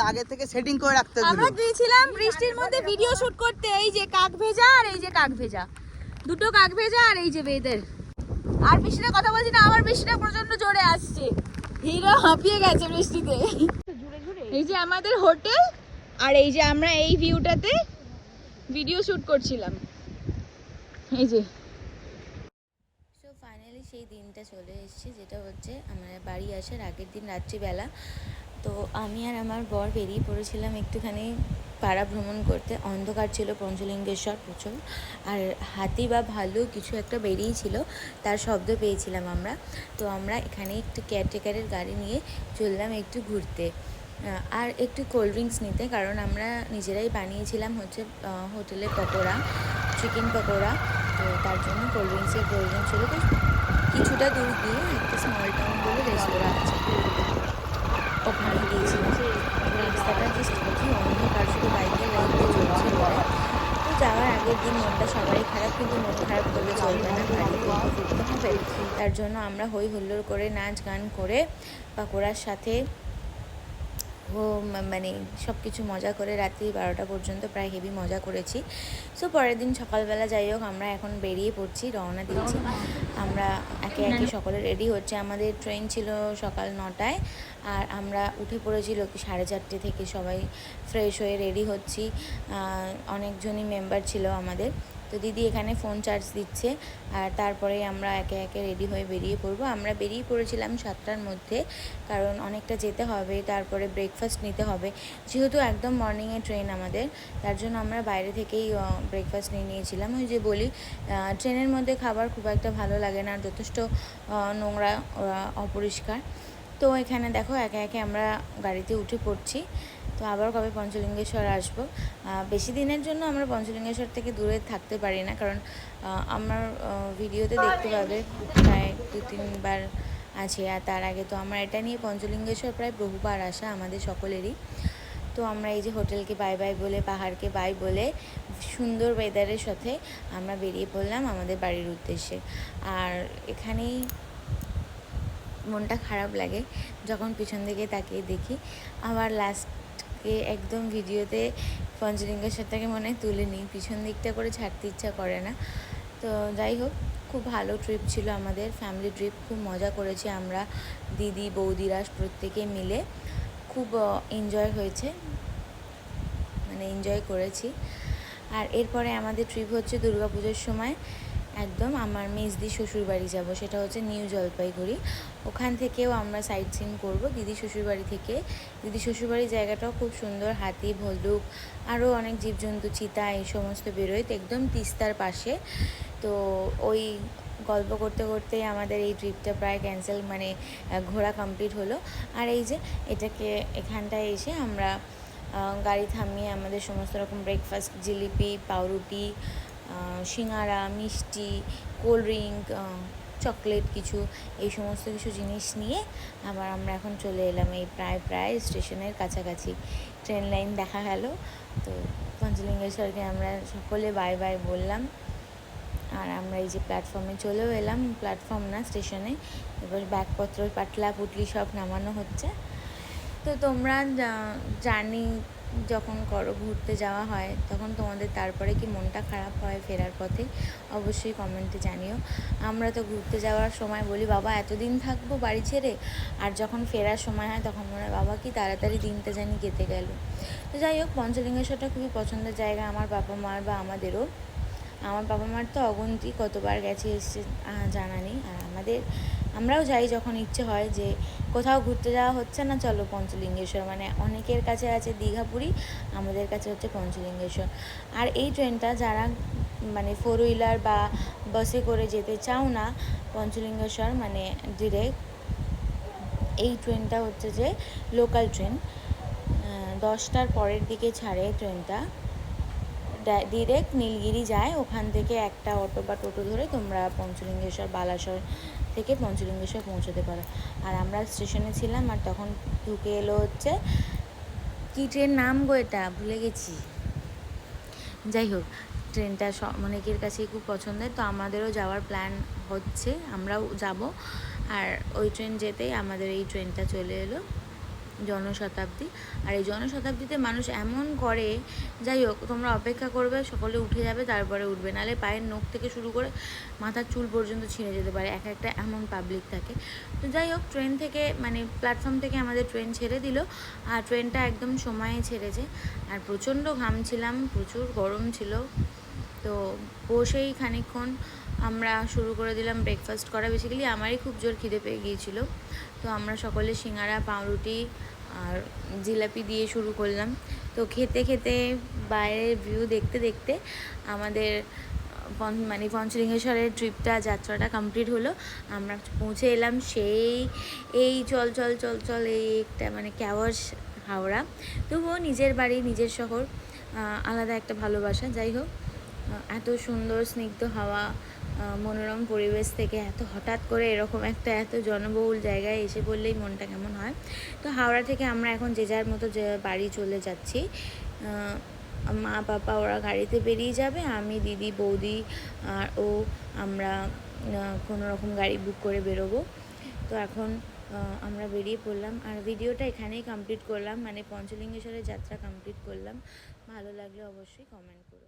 আগে থেকে সেটিং করে রাখতে দিল। আমরা গিয়েছিলাম বৃষ্টির মধ্যে ভিডিও শুট করতে, এই যে কাক ভেজা আর এই যে কাক ভেজা, দুটো কাক ভেজা আর এই যে বেদের। আর বৃষ্টিতে কথা বলছি না, আমার বৃষ্টিটা প্রচন্ড জোরে আসছে, হিরো হাঁপিয়ে গেছে বৃষ্টিতে। এই যে আমাদের হোটেল, আর এই যে আমরা এই ভিউটাতে ভিডিও শুট করছিলাম, এই যে। সো ফাইনালি সেই দিনটা চলে এসেছে, যেটা হচ্ছে আমরা বাড়ি আসার আগের দিন রাত্রিবেলা। তো আমি আর আমার বর বেরিয়ে পড়েছিলাম একটুখানি পাড়া ভ্রমণ করতে। অন্ধকার ছিল পঞ্চলিঙ্গেশ্বর প্রচুর, আর হাতি বা ভালু কিছু একটা বেরিয়েছিল, তার শব্দ পেয়েছিলাম আমরা। তো আমরা এখানে একটু কেয়ারটেকারের গাড়ি নিয়ে চললাম একটু ঘুরতে আর একটু কোল্ড ড্রিঙ্কস নিতে, কারণ আমরা নিজেরাই বানিয়েছিলাম হচ্ছে হোটেলে পকোড়া, চিকেন পকোড়া। তো তার জন্য কোল্ড ড্রিঙ্কসের প্রয়োজন ছিল। তো কিছুটা দূর গিয়ে একটা স্মল টাউন বলে রেস্তোরাঁ আছে, ওখানে গিয়েছিলাম। রাস্তাটা জাস্ট কি অন্ধকার, শুধু বাইকের লাইট দিয়ে চলছে বলে। তো যাওয়ার আগের দিন মনটা সবারই খারাপ, কিন্তু মন খারাপ করলে চলবে না, বাড়িতে ফিরতে হবে। তার জন্য আমরা হই হুল্লোড় করে নাচ গান করে পাকোড়ার সাথে মানে সব কিছু মজা করে রাত্রি 12টা পর্যন্ত প্রায় হেভি মজা করেছি। সো পরের দিন সকালবেলা যাই হোক আমরা এখন বেরিয়ে পড়ছি, রওনা দিচ্ছি। আমরা একে একে সকলে রেডি হচ্ছে। আমাদের ট্রেন ছিল সকাল 9টায়, আর আমরা উঠে পড়েছিল 4:30 থেকে সবাই ফ্রেশ হয়ে রেডি হচ্ছি। অনেকজনই মেম্বার ছিল আমাদের। তো দিদি এখানে ফোন চার্জ দিচ্ছে, আর তারপরে আমরা একে একে রেডি হয়ে বেরিয়ে পড়বো। আমরা বেরিয়ে পড়েছিলাম 7টার মধ্যে, কারণ অনেকটা যেতে হবে, তারপরে ব্রেকফাস্ট নিতে হবে। যেহেতু একদম মর্নিংয়ে ট্রেন আমাদের, তার জন্য আমরা বাইরে থেকেই ব্রেকফাস্ট নিয়ে নিয়েছিলাম। ওই যে বলি ট্রেনের মধ্যে খাবার খুব একটা ভালো লাগে না, যথেষ্ট নোংরা, অপরিষ্কার। তো এখানে দেখো একে একে আমরা গাড়িতে উঠে পড়ছি। তো আবার কবে পঞ্চলিঙ্গেশ্বর আসবো। বেশি দিনের জন্য আমরা পঞ্চলিঙ্গেশ্বর থেকে দূরে থাকতে পারি না, কারণ আমার ভিডিওতে দেখতে পাবে প্রায় 2-3 বার আছে। আর তার আগে তো আমার এটা নিয়ে পঞ্চলিঙ্গেশ্বর প্রায় বহুবার আসা আমাদের সকলেরই। তো আমরা এই যে হোটেলকে বাই বাই বলে, পাহাড়কে বাই বলে, সুন্দর ওয়েদারের সাথে আমরা বেরিয়ে পড়লাম আমাদের বাড়ির উদ্দেশ্যে। আর এখানেই মনটা খারাপ লাগে যখন পিছন দিকে তাকিয়ে দেখি আবার লাস্টকে একদম ভিডিওতে পঞ্চলিঙ্গেশ্বরটাকে মনে তুলে নিই, পিছন দিকটা করে ছাড়তে ইচ্ছা করে না। তো যাই হোক, খুব ভালো ট্রিপ ছিল আমাদের, ফ্যামিলি ট্রিপ। খুব মজা করেছি আমরা, দিদি বৌদিরা প্রত্যেকে মিলে খুব এনজয় হয়েছে, মানে এনজয় করেছি। আর এরপরে আমাদের ট্রিপ হচ্ছে দুর্গাপুজোর সময় একদম আমার মেজদি শ্বশুরবাড়ি যাব, সেটা হচ্ছে নিউ জলপাইগুড়ি। ওখান থেকেও আমরা সাইট সিন করবো দিদি শ্বশুরবাড়ি থেকে। দিদি শ্বশুরবাড়ির জায়গাটাও খুব সুন্দর, হাতি, ভল্লুক, আরও অনেক জীবজন্তু, চিতা, এই সমস্ত বেরোয়। তো একদম তিস্তার পাশে। তো ওই গল্প করতে করতেই আমাদের এই ট্রিপটা প্রায় ক্যান্সেল, মানে ঘোরা কমপ্লিট হলো। আর এই যে এখানটায় এসে আমরা গাড়ি থামিয়ে আমাদের সমস্ত রকম ব্রেকফাস্ট, জিলিপি, পাউরুটি, সিঙ্গারা, মিষ্টি, কোল্ড ড্রিঙ্ক, চকলেট কিছু, এই সমস্ত কিছু জিনিস নিয়ে আবার আমরা এখন চলে এলাম এই প্রায় স্টেশনের কাছাকাছি। ট্রেন লাইন দেখা গেল। তো পঞ্চলিঙ্গেশ্বরকে আমরা সকলে বাই বাই বললাম, আর আমরা এই যে প্ল্যাটফর্মে চলেও এলাম, প্ল্যাটফর্ম না স্টেশনে। এবার ব্যাগপত্র, পাটলা পুটলি সব নামানো হচ্ছে। তো তোমরা জার্নি যখন করো, ঘুরতে যাওয়া হয়, তখন তোমাদের তারপরে কি মনটা খারাপ হয় ফেরার পথে? অবশ্যই কমেন্টে জানিও। আমরা তো ঘুরতে যাওয়ার সময় বলি বাবা এতদিন থাকবো বাড়ি ছেড়ে, আর যখন ফেরার সময় হয় তখন মনে হয় বাবা কি তাড়াতাড়ি দিনটা জানি কেটে গেল। তো যাই হোক, পঞ্চলিঙ্গেশ্বরটা খুবই পছন্দের জায়গা আমার বাবা মার বা আমাদেরও। আমার বাবা মার তো অগুন্তি, কতবার গেছে এসছে জানা নেই। আর আমরাও যাই যখন ইচ্ছে হয় যে কোথাও ঘুরতে যাওয়া হচ্ছে না, চলো পঞ্চলিঙ্গেশ্বর। মানে অনেকের কাছে আছে দীঘা, পুরী, আমাদের কাছে হচ্ছে পঞ্চলিঙ্গেশ্বর। আর এই ট্রেনটা যারা মানে 4 হুইলার বা বাসে করে যেতে চাও না পঞ্চলিঙ্গেশ্বর, মানে ডিরেক্ট, এই ট্রেনটা হচ্ছে যে লোকাল ট্রেন, 10টার পরের দিকে ছাড়ে ট্রেনটা, ডিরেক্ট নীলগিরি যায়। ওখান থেকে একটা অটো বা টোটো ধরে তোমরা পঞ্চলিঙ্গেশ্বর, বালাসর থেকে পঞ্চলিঙ্গেশ্বর পৌঁছতে পারো। আর আমরা স্টেশনে ছিলাম, আর তখন ঢুকে এলো হচ্ছে কী ট্রেন নাম গো, এটা ভুলে গেছি। যাই হোক, ট্রেনটা অনেকের কাছেই খুব পছন্দের। তো আমাদেরও যাওয়ার প্ল্যান হচ্ছে, আমরাও যাব। আর ওই ট্রেন যেতেই আমাদের এই ট্রেনটা চলে এলো। জনশতাব্দী। আর এই জনশতাব্দীতে মানুষ এমন করে, যাই হোক তোমরা অপেক্ষা করবে, সকলে উঠে যাবে তারপরে উঠবে, নাহলে পায়ের নখ থেকে শুরু করে মাথার চুল পর্যন্ত ছিঁড়ে যেতে পারে, এক একটা এমন পাবলিক থাকে। তো যাই হোক, ট্রেন থেকে মানে প্ল্যাটফর্ম থেকে আমাদের ট্রেন ছেড়ে দিল, আর ট্রেনটা একদম সময়ে ছেড়েছে। আর প্রচণ্ড ঘামছিলাম, প্রচুর গরম ছিল। তো বসেই খানিকক্ষণ আমরা শুরু করে দিলাম ব্রেকফাস্ট করা। বেসিক্যালি আমারই খুব জোর খিদে পেয়ে গিয়েছিলো, তো আমরা সকলে সিঙ্গারা, পাউরুটি আর জিলাপি দিয়ে শুরু করলাম। তো খেতে খেতে বাইরের ভিউ দেখতে দেখতে আমাদের মানে পঞ্চলিঙ্গেশ্বরের ট্রিপটা, যাত্রাটা কমপ্লিট হলো। আমরা পৌঁছে এলাম এই চল চল চল চল এই একটা মানে ক্যাওয়াস হাওড়া। তবুও নিজের বাড়ি, নিজের শহর, আলাদা একটা ভালোবাসা। যাই হোক, এত সুন্দর স্নিগ্ধ হাওয়া, মনোরম পরিবেশ থেকে এত হঠাৎ করে এরকম একটা এত জনবহুল জায়গায় এসে পড়লেই মনটা কেমন হয়। তো হাওড়া থেকে আমরা এখন যে যার মতো যে বাড়ি চলে যাচ্ছি। মা পাপা ওরা গাড়িতে বেরিয়ে যাবে, আমি, দিদি, বৌদি আর আমরা কোনো রকম গাড়ি বুক করে বেরোবো। তো এখন আমরা বেরিয়ে পড়লাম, আর ভিডিওটা এখানেই কমপ্লিট করলাম, মানে পঞ্চলিঙ্গেশ্বরের যাত্রা কমপ্লিট করলাম। ভালো লাগলে অবশ্যই কমেন্ট করো।